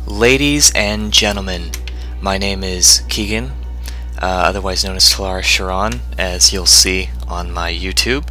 Ladies and gentlemen, my name is Keegan, otherwise known as Talen Soral, as you'll see on my YouTube,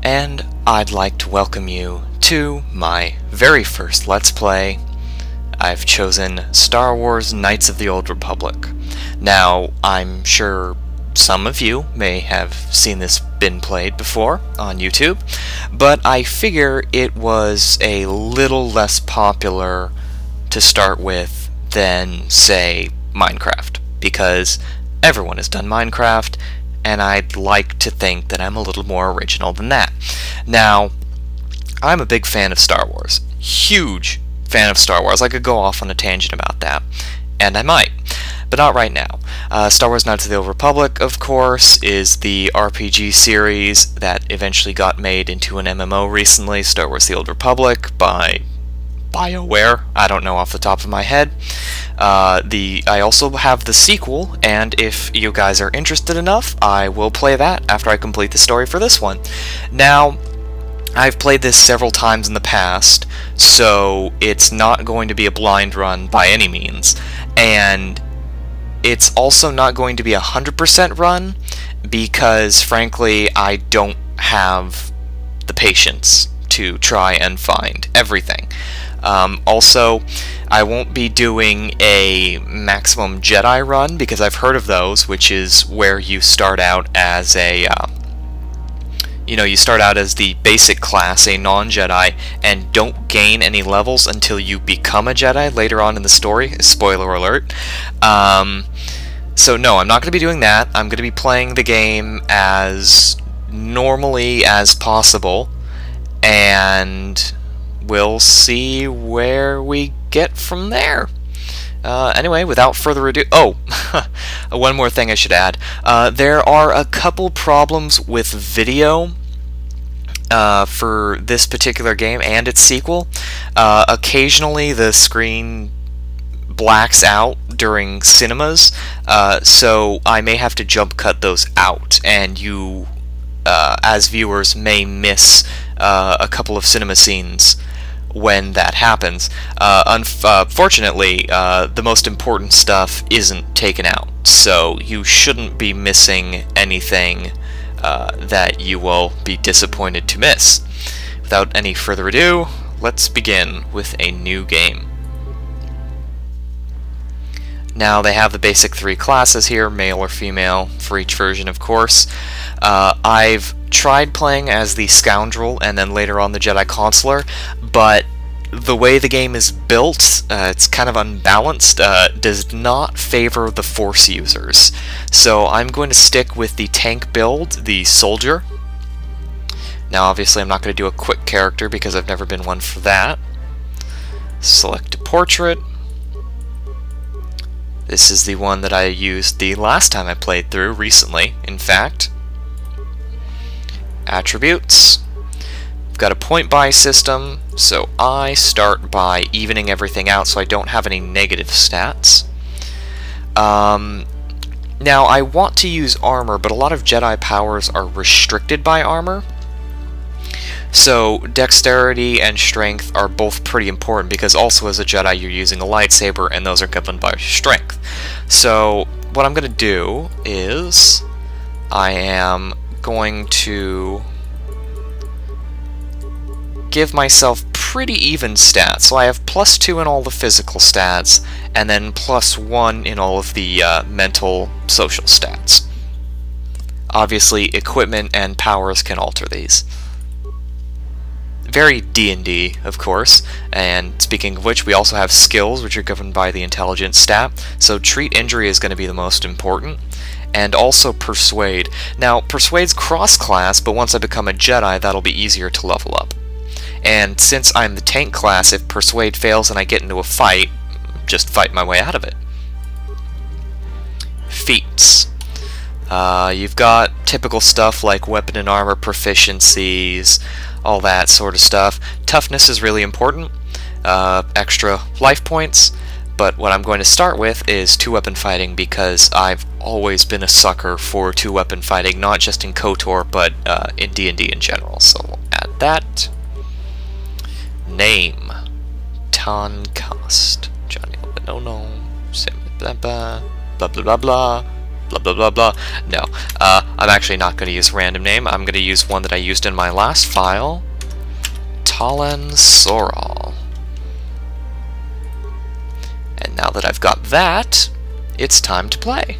and I'd like to welcome you to my very first Let's Play. I've chosen Star Wars Knights of the Old Republic. Now, I'm sure some of you may have seen this been played before on YouTube, but I figure it was a little less popular to start with than, say, Minecraft, because everyone has done Minecraft, and I'd like to think that I'm a little more original than that. Now, I'm a big fan of Star Wars. Huge fan of Star Wars. I could go off on a tangent about that, and I might, but not right now. Star Wars Knights of the Old Republic, of course, is the RPG series that eventually got made into an MMO recently, Star Wars The Old Republic, by BioWare. I don't know off the top of my head. I also have the sequel, and if you guys are interested enough, I will play that after I complete the story for this one. Now, I've played this several times in the past, so it's not going to be a blind run by any means, and it's also not going to be a 100% run, because frankly, I don't have the patience to try and find everything. Also, I won't be doing a maximum Jedi run, because I've heard of those, which is where you start out as a, you start out as the basic class, a non-Jedi, and don't gain any levels until you become a Jedi later on in the story. Spoiler alert. So no, I'm not going to be doing that. I'm going to be playing the game as normally as possible, and we'll see where we get from there. Anyway, without further ado... Oh! One more thing I should add. There are a couple problems with video for this particular game and its sequel. Occasionally the screen blacks out during cinemas, so I may have to jump cut those out, and you, as viewers, may miss a couple of cinema scenes when that happens. Unfortunately, the most important stuff isn't taken out, so you shouldn't be missing anything that you will be disappointed to miss. Without any further ado, let's begin with a new game. Now, they have the basic three classes here, male or female, for each version, of course. I've tried playing as the Scoundrel and then later on the Jedi Consular, but the way the game is built, it's kind of unbalanced, does not favor the Force users. So I'm going to stick with the tank build, the Soldier. Now, obviously, I'm not going to do a quick character because I've never been one for that. Select a portrait. This is the one that I used the last time I played through, recently, in fact. Attributes. I've got a point buy system, so I start by evening everything out so I don't have any negative stats. Now, I want to use armor, but a lot of Jedi powers are restricted by armor. So, dexterity and strength are both pretty important, because also as a Jedi you're using a lightsaber, and those are governed by strength. So, what I'm going to do is, I am going to give myself pretty even stats. So I have +2 in all the physical stats, and then +1 in all of the mental, social stats. Obviously, equipment and powers can alter these. Very D&D, of course, and speaking of which, we also have skills, which are governed by the intelligence stat, so treat injury is going to be the most important, and also persuade. Now, persuade's cross-class, but once I become a Jedi, that'll be easier to level up. And since I'm the tank class, if persuade fails and I get into a fight, just fight my way out of it. Feats. You've got typical stuff like weapon and armor proficiencies, all that sort of stuff. Toughness is really important, extra life points, but what I'm going to start with is two-weapon fighting, because I've always been a sucker for two-weapon fighting, not just in KotOR, but in D&D in general, so we'll add that. Name. John No. Blah blah blah blah blah blah blah blah blah. No, I'm actually not going to use a random name. I'm going to use one that I used in my last file. Talen Soral. And now that I've got that, it's time to play.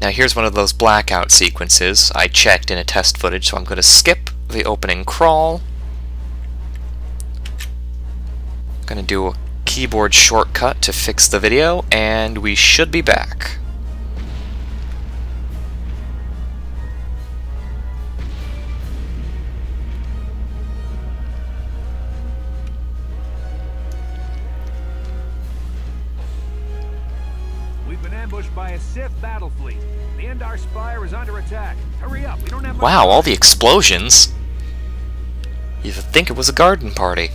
Now here's one of those blackout sequences I checked in a test footage, so I'm going to skip the opening crawl. I'm going to do a keyboard shortcut to fix the video, and we should be back. Ambushed by a Sith battle fleet. The Endar Spire is under attack. Hurry up, we don't have much Wow, time. all the explosions. You'd think it was a garden party.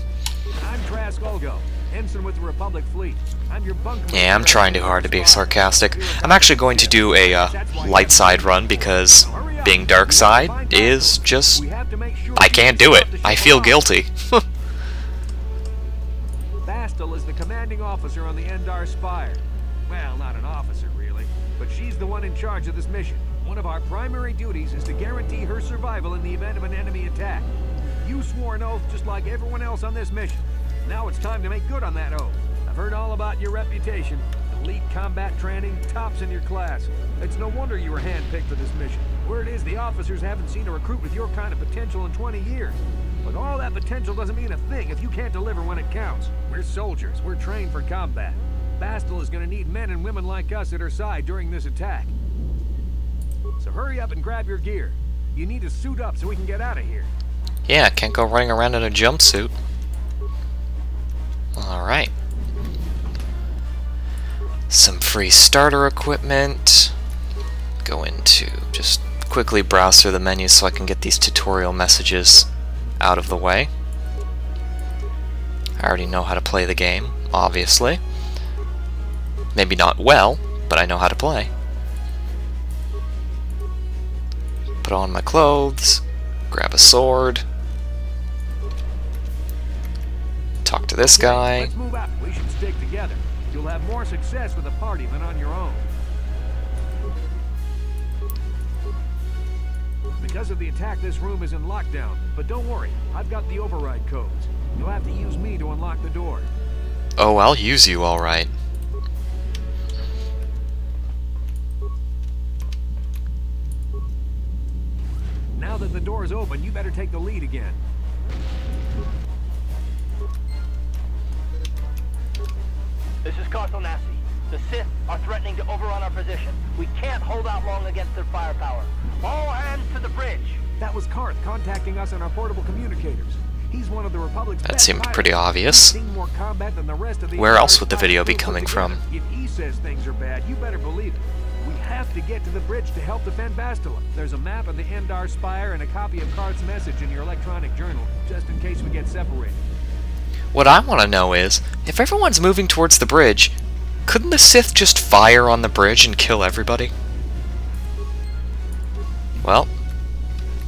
I'm Trask Olgo, ensign with the Republic fleet. I'm your bunker. Yeah, I'm trying too hard to be sarcastic. I'm actually going to do a light side run because being dark side is just... I can't do it. I feel guilty. Bastil is the commanding officer on the Endar Spire. Well, not an officer, really, but she's the one in charge of this mission. One of our primary duties is to guarantee her survival in the event of an enemy attack. You swore an oath just like everyone else on this mission. Now it's time to make good on that oath. I've heard all about your reputation. Elite combat training, tops in your class. It's no wonder you were handpicked for this mission. Word is the officers haven't seen a recruit with your kind of potential in 20 years. But all that potential doesn't mean a thing if you can't deliver when it counts. We're soldiers. We're trained for combat. Bastil is going to need men and women like us at her side during this attack. So hurry up and grab your gear. You need to suit up so we can get out of here. Yeah, can't go running around in a jumpsuit. Alright. Some free starter equipment. Go into... just quickly browse through the menus so I can get these tutorial messages out of the way. I already know how to play the game, obviously. Maybe not well, but I know how to play. Put on my clothes, grab a sword, talk to this guy. Let's move out. We should stick together. You'll have more success with a party than on your own. Because of the attack, this room is in lockdown. But don't worry, I've got the override codes. You'll have to use me to unlock the door. Oh, I'll use you, alright. Now that the door is open, you better take the lead again. This is KotOR. The Sith are threatening to overrun our position. We can't hold out long against their firepower. All hands to the bridge. That was Karth contacting us on our portable communicators. He's one of the Republic's That best seemed pilots. pretty obvious. He's seen more combat than the rest of the Where else entire would the video be Spire coming put from? together. If he says things are bad, you better believe it. We have to get to the bridge to help defend Bastila. There's a map of the Endar Spire and a copy of Karth's message in your electronic journal, just in case we get separated. What I want to know is, if everyone's moving towards the bridge, couldn't the Sith just fire on the bridge and kill everybody? Well,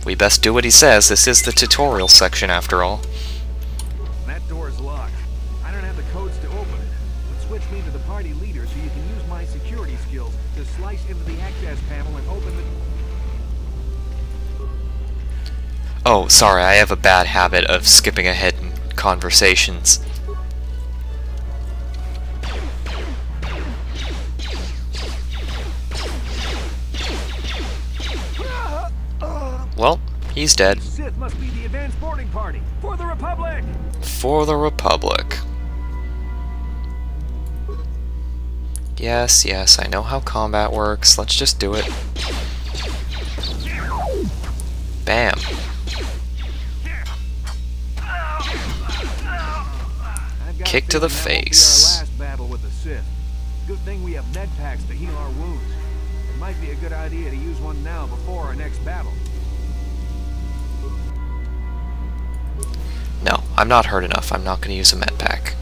we best do what he says. This is the tutorial section after all. That door's locked. I don't have the codes to open it. But switch me to the party leader so you can use my security skills to slice into the access panel and open the... Oh, sorry, I have a bad habit of skipping ahead in conversations. Well, he's dead. Sith must be the advanced boarding party. For the Republic! For the Republic. Yes, yes, I know how combat works. Let's just do it. Bam. Kick to the face. Our last battle with the Sith. Good thing we have med packs to heal our wounds. It might be a good idea to use one now before our next battle. No, I'm not hurt enough. I'm not going to use a med pack.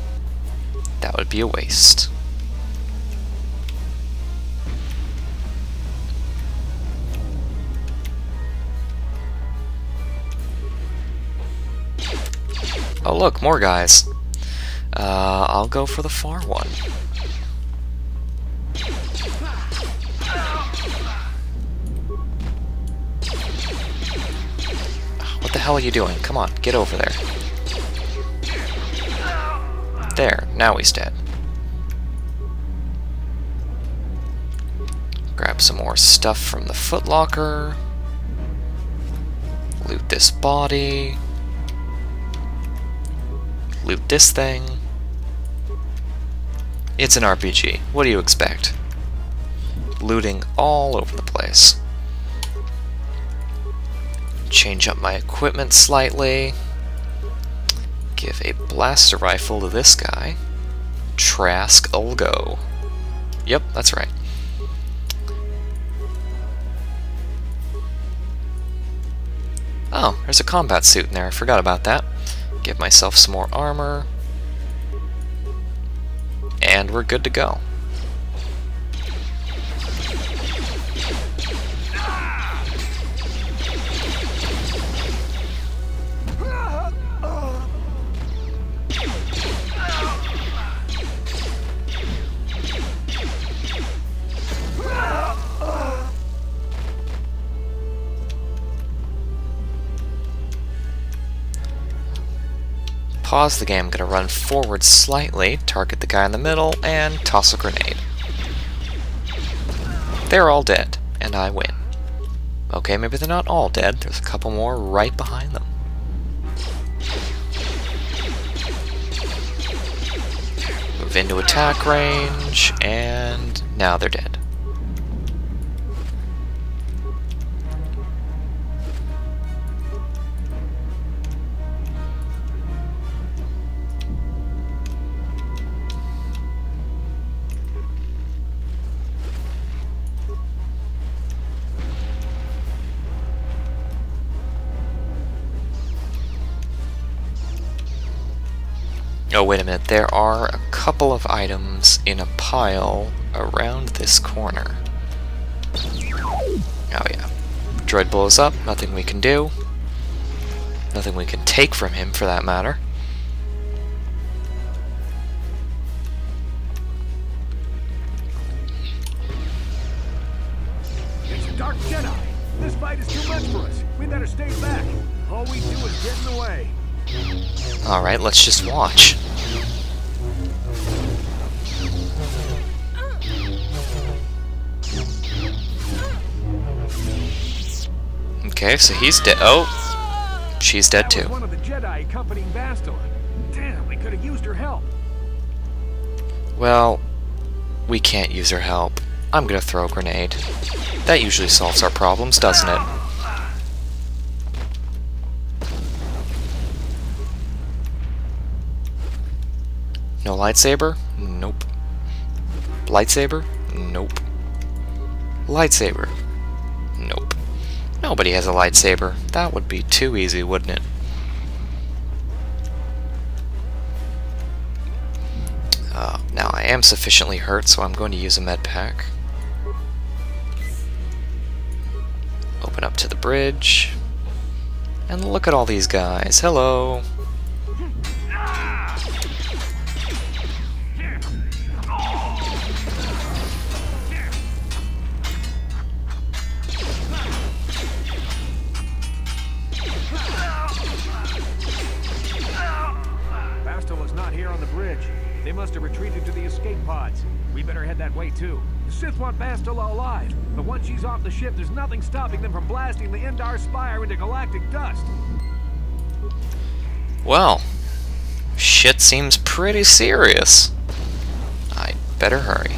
That would be a waste. Oh look, more guys. I'll go for the far one. What the hell are you doing? Come on, get over there. There, now he's dead. Grab some more stuff from the footlocker. Loot this body. Loot this thing. It's an RPG. What do you expect? Looting all over the place. Change up my equipment slightly. Give a blaster rifle to this guy. Trask Ulgo. Yep, that's right. Oh, there's a combat suit in there. I forgot about that. Give myself some more armor. And we're good to go. Pause the game, I'm gonna run forward slightly, target the guy in the middle, and toss a grenade. They're all dead, and I win. Okay, maybe they're not all dead, there's a couple more right behind them. Move into attack range, and now they're dead. Oh, wait a minute, there are a couple of items in a pile around this corner. Oh yeah. Droid blows up, nothing we can do. Nothing we can take from him, for that matter. It's a dark Jedi! This fight is too much for us! We better stay back! All we do is get in the way! Alright, let's just watch. Okay, so he's dead. Oh, she's dead too. That was one of the Jedi accompanying Bastila. Damn, we could have used her help. Well, we can't use her help. I'm gonna throw a grenade. That usually solves our problems, doesn't it? No lightsaber? Nope. Lightsaber? Nope. Lightsaber? Nope. Nobody has a lightsaber. That would be too easy, wouldn't it? Now I am sufficiently hurt, so I'm going to use a med pack. Open up to the bridge. And look at all these guys. Hello! Bastila's not here on the bridge. They must have retreated to the escape pods. We better head that way too. The Sith want Bastila alive, but once she's off the ship, there's nothing stopping them from blasting the Endar Spire into galactic dust. Well, shit seems pretty serious. I'd better hurry.